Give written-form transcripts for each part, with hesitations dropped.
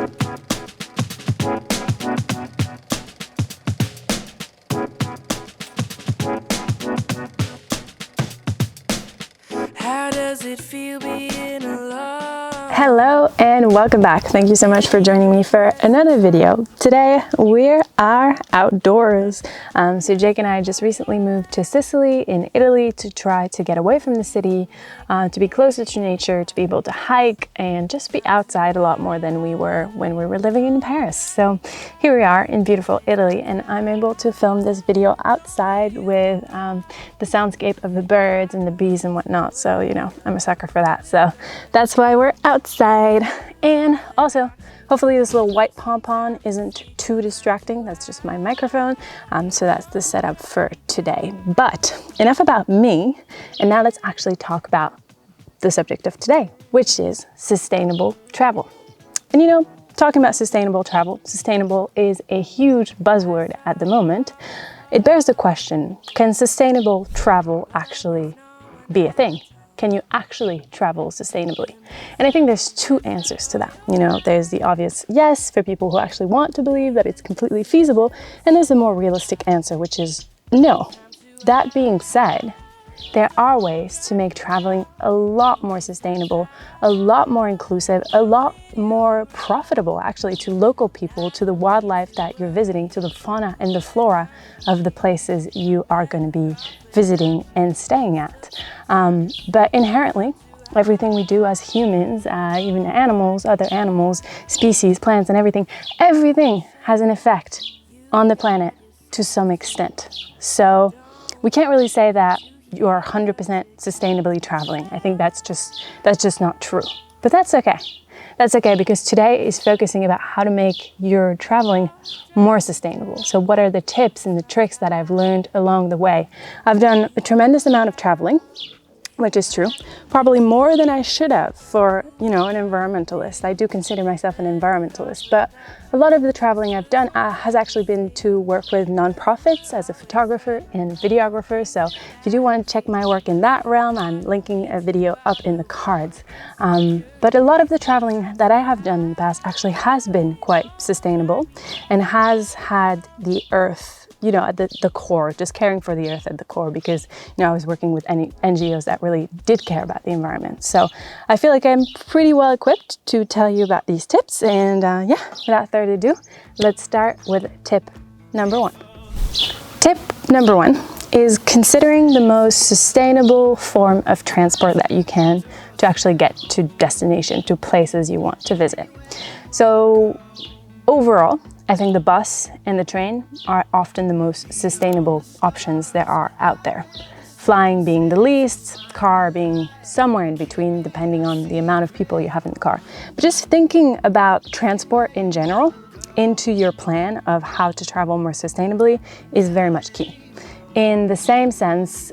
How does it feel being alone? Hello and welcome back. Thank you so much for joining me for another video. Today we are outdoors. So Jake and I just recently moved to Sicily in Italy to try to get away from the city, to be closer to nature, to be able to hike and just be outside a lot more than we were when we were living in Paris. So here we are in beautiful Italy, and I'm able to film this video outside with the soundscape of the birds and the bees and whatnot. So, you know, I'm a sucker for that. So that's why we're outside. And also, hopefully this little white pom-pom isn't too distracting. That's just my microphone. So that's the setup for today. But enough about me. And now let's actually talk about the subject of today, which is sustainable travel. And you know, talking about sustainable travel, sustainable is a huge buzzword at the moment. It bears the question, can sustainable travel actually be a thing? Can you actually travel sustainably? And I think there's two answers to that. You know, there's the obvious yes for people who actually want to believe that it's completely feasible, and there's a more realistic answer, which is no. That being said, there are ways to make traveling a lot more sustainable, a lot more inclusive, a lot more profitable actually to local people, to the wildlife that you're visiting, to the fauna and the flora of the places you are going to be visiting and staying at. But inherently, everything we do as humans, even animals, other animals, species, plants and everything has an effect on the planet to some extent. So we can't really say that you're 100% sustainably traveling. I think that's just not true. But that's okay. That's okay, because today is focusing about how to make your traveling more sustainable. So what are the tips and the tricks that I've learned along the way? I've done a tremendous amount of traveling, which is true, probably more than I should have for, you know, an environmentalist. I do consider myself an environmentalist, but a lot of the traveling I've done has actually been to work with nonprofits as a photographer and videographer. So if you do want to check my work in that realm, I'm linking a video up in the cards. But a lot of the traveling that I have done in the past actually has been quite sustainable and has had the earth, you know, at the core, just caring for the earth at the core, because, you know, I was working with NGOs that really did care about the environment. So I feel like I'm pretty well equipped to tell you about these tips. And yeah, without further ado, let's start with tip number one. Tip number one is considering the most sustainable form of transport that you can to actually get to destination, to places you want to visit. So overall, I think the bus and the train are often the most sustainable options there are out there. Flying being the least, car being somewhere in between, depending on the amount of people you have in the car. But just thinking about transport in general into your plan of how to travel more sustainably is very much key. In the same sense,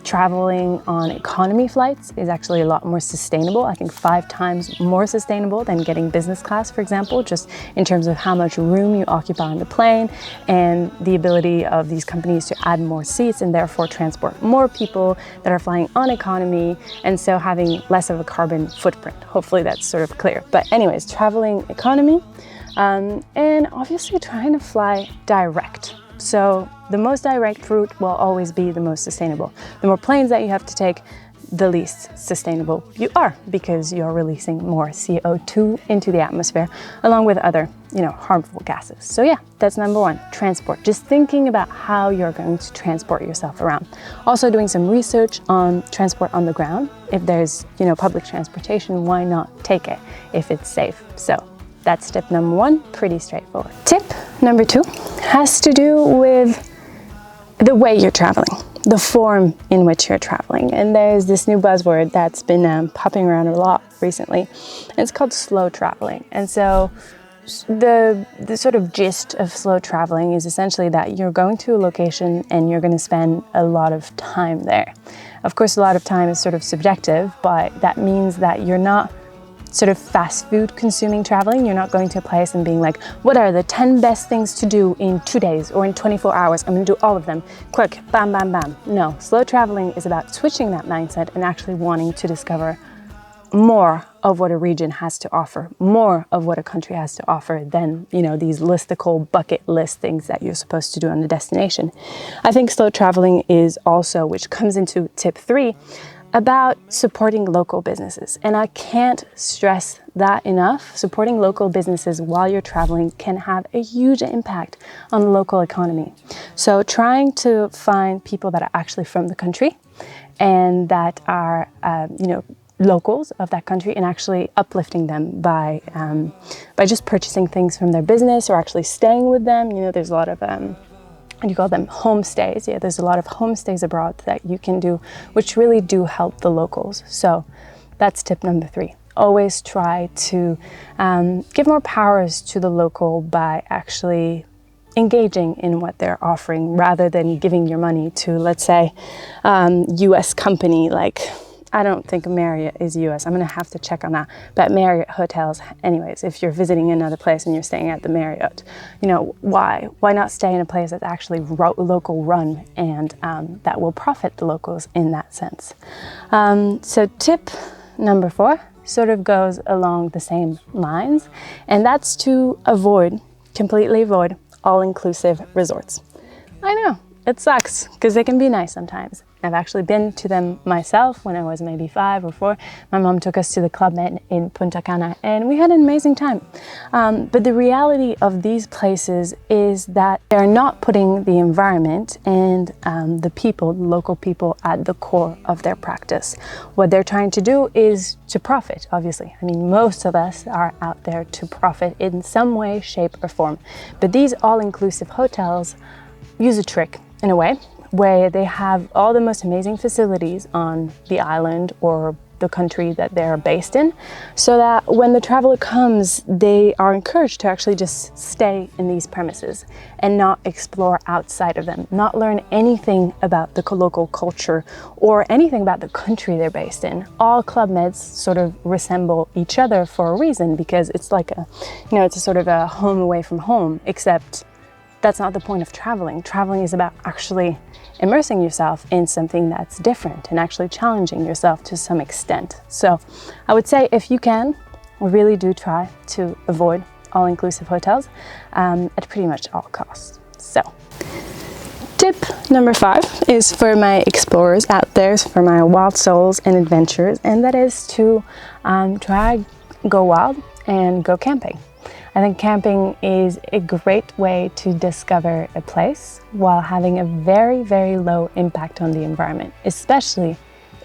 traveling on economy flights is actually a lot more sustainable. I think 5 times more sustainable than getting business class, for example, just in terms of how much room you occupy on the plane and the ability of these companies to add more seats and therefore transport more people that are flying on economy, and so having less of a carbon footprint. Hopefully that's sort of clear. But anyways, traveling economy, and obviously trying to fly direct. So the most direct route will always be the most sustainable. The more planes that you have to take, the least sustainable you are, because you're releasing more CO2 into the atmosphere, along with other, you know, harmful gases. So yeah, that's number one, transport. Just thinking about how you're going to transport yourself around. Also doing some research on transport on the ground. If there's, you know, public transportation, why not take it if it's safe? So that's tip number one, pretty straightforward. Tip number two has to do with the way you're traveling, the form in which you're traveling. And there's this new buzzword that's been popping around a lot recently, and it's called slow traveling. And so the sort of gist of slow traveling is essentially that you're going to a location and you're going to spend a lot of time there. Of course, a lot of time is sort of subjective, but that means that you're not sort of fast food consuming traveling. You're not going to a place and being like, what are the 10 best things to do in 2 days or in 24 hours? I'm gonna do all of them, quick, bam, bam, bam. No, slow traveling is about switching that mindset and actually wanting to discover more of what a region has to offer, more of what a country has to offer than, you know, these listicle bucket list things that you're supposed to do on the destination. I think slow traveling is also, which comes into tip 3, about supporting local businesses. And I can't stress that enough. Supporting local businesses while you're traveling can have a huge impact on the local economy. So trying to find people that are actually from the country and that are, you know, locals of that country, and actually uplifting them by just purchasing things from their business or actually staying with them. You know, there's a lot of and you call them homestays. Yeah, there's a lot of homestays abroad that you can do, which really do help the locals. So that's tip number 3. Always try to give more powers to the local by actually engaging in what they're offering rather than giving your money to, let's say, US company like, I don't think Marriott is US. I'm going to have to check on that. But Marriott hotels, anyways, if you're visiting another place and you're staying at the Marriott, you know, why not stay in a place that's actually local run and that will profit the locals in that sense. So tip number 4 sort of goes along the same lines, and that's to completely avoid all-inclusive resorts. I know, it sucks because they can be nice sometimes. I've actually been to them myself when I was maybe 5 or 4. My mom took us to the Club Med in Punta Cana and we had an amazing time. But the reality of these places is that they're not putting the environment and the people, the local people, at the core of their practice. What they're trying to do is to profit, obviously. I mean, most of us are out there to profit in some way, shape, or form. But these all-inclusive hotels use a trick in a way, where they have all the most amazing facilities on the island or the country that they're based in, so that when the traveler comes, they are encouraged to actually just stay in these premises and not explore outside of them, not learn anything about the local culture or anything about the country they're based in. All Club Meds sort of resemble each other for a reason, because it's like a, you know, it's a sort of a home away from home, except that's not the point of traveling. Traveling is about actually immersing yourself in something that's different and actually challenging yourself to some extent. So I would say, if you can, really do try to avoid all-inclusive hotels at pretty much all costs. So tip number 5 is for my explorers out there, for my wild souls and adventurers, and that is to try go wild and go camping. I think camping is a great way to discover a place while having a very, very low impact on the environment, especially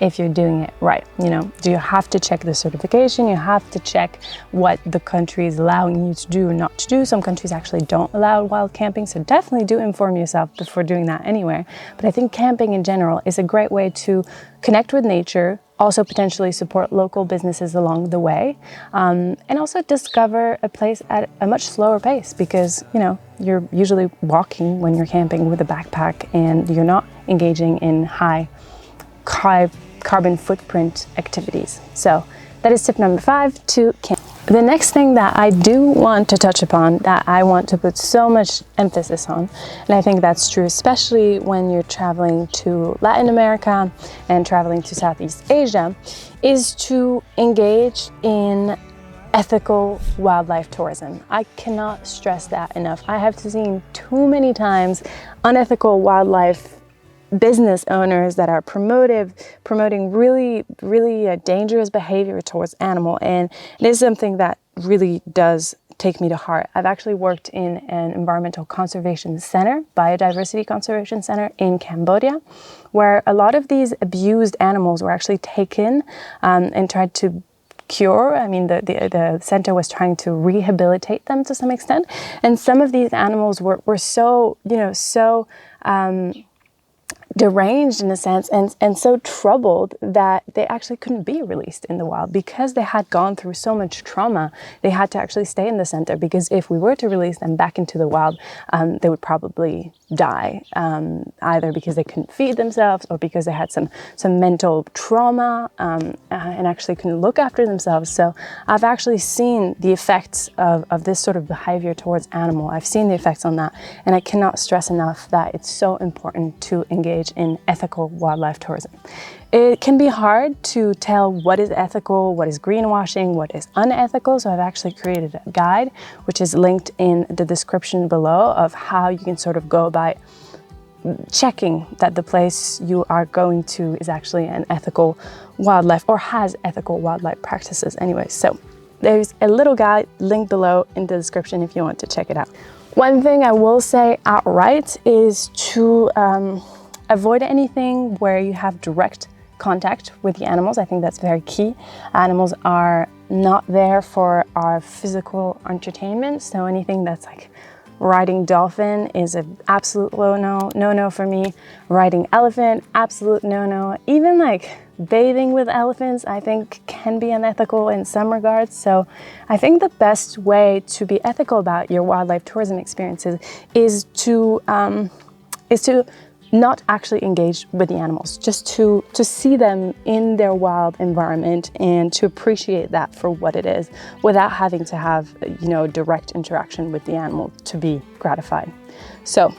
if you're doing it right. You know, do you have to check the certification? You have to check what the country is allowing you to do and not to do. Some countries actually don't allow wild camping, so definitely do inform yourself before doing that anywhere. But I think camping in general is a great way to connect with nature, also potentially support local businesses along the way, and also discover a place at a much slower pace, because, you know, you're usually walking when you're camping with a backpack and you're not engaging in high carbon footprint activities. So that is tip number 5, to camp. The next thing that I do want to touch upon, that I want to put so much emphasis on, and I think that's true especially when you're traveling to Latin America and traveling to Southeast Asia, is to engage in ethical wildlife tourism. I cannot stress that enough. I have seen too many times unethical wildlife business owners that are promoting really dangerous behavior towards animal, and it is something that really does take me to heart. I've actually worked in an environmental conservation center, biodiversity conservation center in Cambodia, where a lot of these abused animals were actually taken and tried to cure. I mean, the center was trying to rehabilitate them to some extent, and some of these animals were so, you know, so deranged in a sense, and so troubled that they actually couldn't be released in the wild because they had gone through so much trauma. They had to actually stay in the center, because if we were to release them back into the wild, they would probably die, either because they couldn't feed themselves or because they had some mental trauma and actually couldn't look after themselves. So I've actually seen the effects of this sort of behavior towards animal. I've seen the effects on that, and I cannot stress enough that it's so important to engage engage in ethical wildlife tourism. It can be hard to tell what is ethical, what is greenwashing, what is unethical, so I've actually created a guide which is linked in the description below of how you can sort of go about checking that the place you are going to is actually an ethical wildlife or has ethical wildlife practices anyway. So there's a little guide linked below in the description if you want to check it out. One thing I will say outright is to avoid anything where you have direct contact with the animals. I think that's very key. Animals are not there for our physical entertainment, so anything that's like riding dolphin is an absolute no-no for me. Riding elephant, absolute no-no. Even like bathing with elephants, I think can be unethical in some regards. So I think the best way to be ethical about your wildlife tourism experiences is to not actually engage with the animals, just to see them in their wild environment and to appreciate that for what it is without having to have, you know, direct interaction with the animal to be gratified. So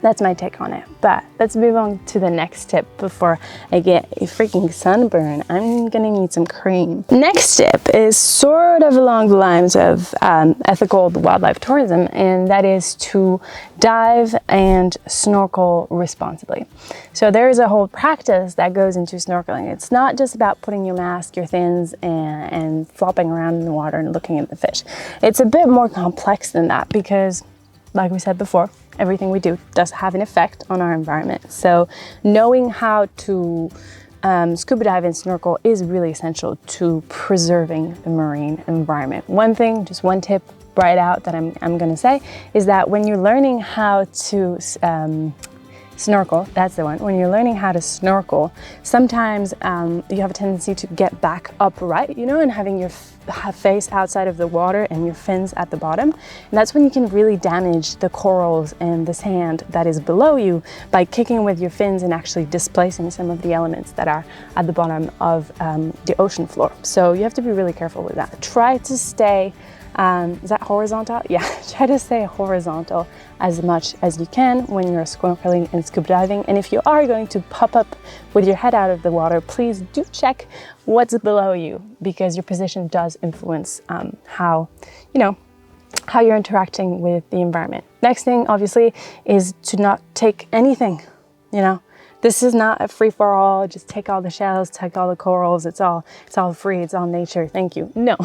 that's my take on it. But let's move on to the next tip before I get a freaking sunburn. I'm gonna need some cream. Next tip is sort of along the lines of ethical wildlife tourism, and that is to dive and snorkel responsibly. So there is a whole practice that goes into snorkeling. It's not just about putting your mask, your fins, and flopping around in the water and looking at the fish. It's a bit more complex than that because, like we said before, everything we do does have an effect on our environment. So knowing how to scuba dive and snorkel is really essential to preserving the marine environment. One thing, just one tip right out that I'm gonna say is that when you're learning how to snorkel, that's the one. When you're learning how to snorkel, sometimes you have a tendency to get back upright, you know, and having your face outside of the water and your fins at the bottom. And that's when you can really damage the corals and the sand that is below you by kicking with your fins and actually displacing some of the elements that are at the bottom of the ocean floor. So you have to be really careful with that. Try to stay is that horizontal? Yeah, try to stay horizontal as much as you can when you're snorkeling and scuba diving. And if you are going to pop up with your head out of the water, please do check what's below you, because your position does influence how you're interacting with the environment. Next thing, obviously, is to not take anything, you know. This is not a free-for-all, just take all the shells, take all the corals, it's all free, it's all nature, thank you. No,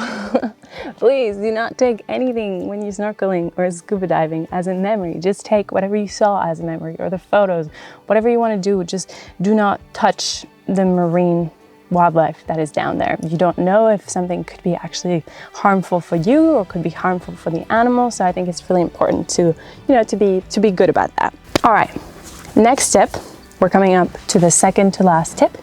please do not take anything when you're snorkeling or scuba diving as a memory. Just take whatever you saw as a memory, or the photos, whatever you want to do. Just do not touch the marine wildlife that is down there. You don't know if something could be actually harmful for you or could be harmful for the animal, so I think it's really important to, you know, to be good about that. All right, next tip. We're coming up to the second to last tip,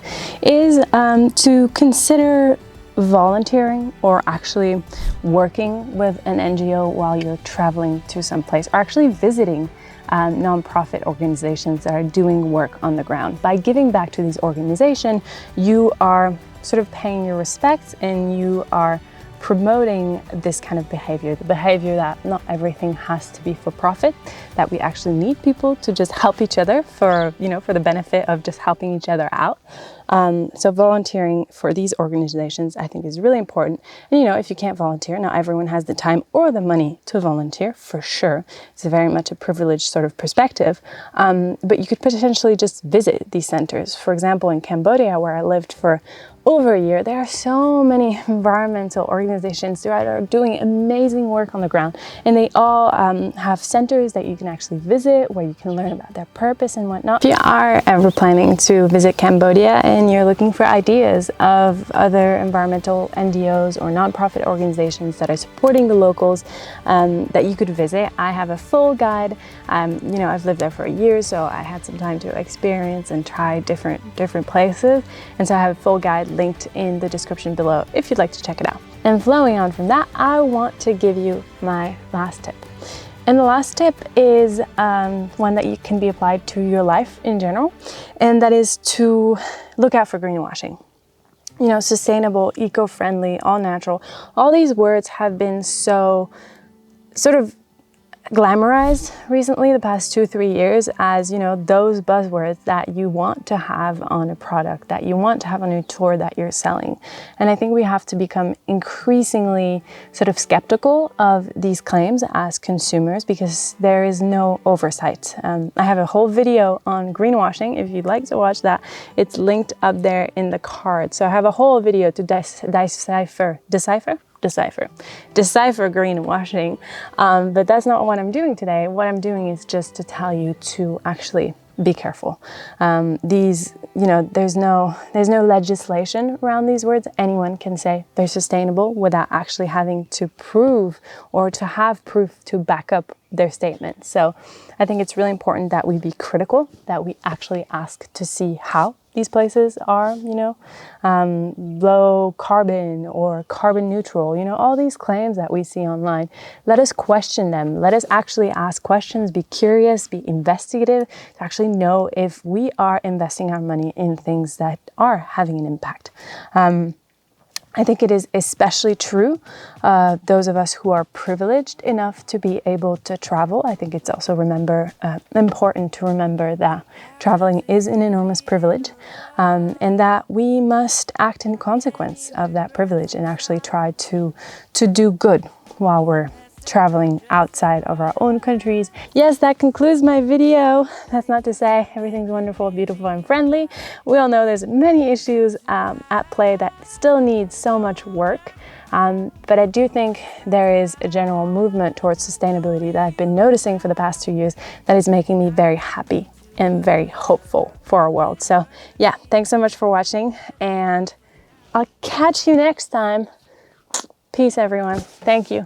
is to consider volunteering or actually working with an NGO while you're traveling to some place, or actually visiting nonprofit organizations that are doing work on the ground. By giving back to these organizations, you are sort of paying your respects and you are promoting this kind of behavior, the behavior that not everything has to be for profit, that we actually need people to just help each other for, you know, for the benefit of just helping each other out. So volunteering for these organizations, I think, is really important. And, you know, if you can't volunteer, not everyone has the time or the money to volunteer, for sure. It's very much a privileged sort of perspective. But you could potentially just visit these centers. For example, in Cambodia, where I lived for over a year, there are so many environmental organizations that are doing amazing work on the ground, and they all have centers that you can actually visit where you can learn about their purpose and whatnot. If you are ever planning to visit Cambodia and you're looking for ideas of other environmental NGOs or nonprofit organizations that are supporting the locals that you could visit, I have a full guide. You know, I've lived there for a year, so I had some time to experience and try different places, and so I have a full guide linked in the description below if you'd like to check it out. And flowing on from that, I want to give you my last tip. And the last tip is one that you can be applied to your life in general, and that is to look out for greenwashing. You know, sustainable, eco-friendly, all natural, all these words have been so sort of glamorized recently, the past 2-3 years, as, you know, those buzzwords that you want to have on a product, that you want to have on a tour that you're selling. And I think we have to become increasingly sort of skeptical of these claims as consumers, because there is no oversight. I have a whole video on greenwashing if you'd like to watch that. It's linked up there in the card. So I have a whole video to decipher greenwashing, but that's not what I'm doing today. What I'm doing is just to tell you to actually be careful. These, you know, there's no legislation around these words. Anyone can say they're sustainable without actually having to prove or to have proof to back up their statement. So I think it's really important that we be critical, that we actually ask to see how these places are, you know, low carbon or carbon neutral, you know, all these claims that we see online. Let us question them. Let us actually ask questions, be curious, be investigative, to actually know if we are investing our money in things that are having an impact. I think it is especially true, those of us who are privileged enough to be able to travel. I think it's also important to remember that traveling is an enormous privilege, and that we must act in consequence of that privilege and actually try to do good while we're traveling outside of our own countries. Yes, that concludes my video. That's not to say everything's wonderful, beautiful, and friendly. We all know there's many issues at play that still need so much work. But I do think there is a general movement towards sustainability that I've been noticing for the past 2 years that is making me very happy and very hopeful for our world. So yeah, thanks so much for watching, and I'll catch you next time. Peace, everyone. Thank you.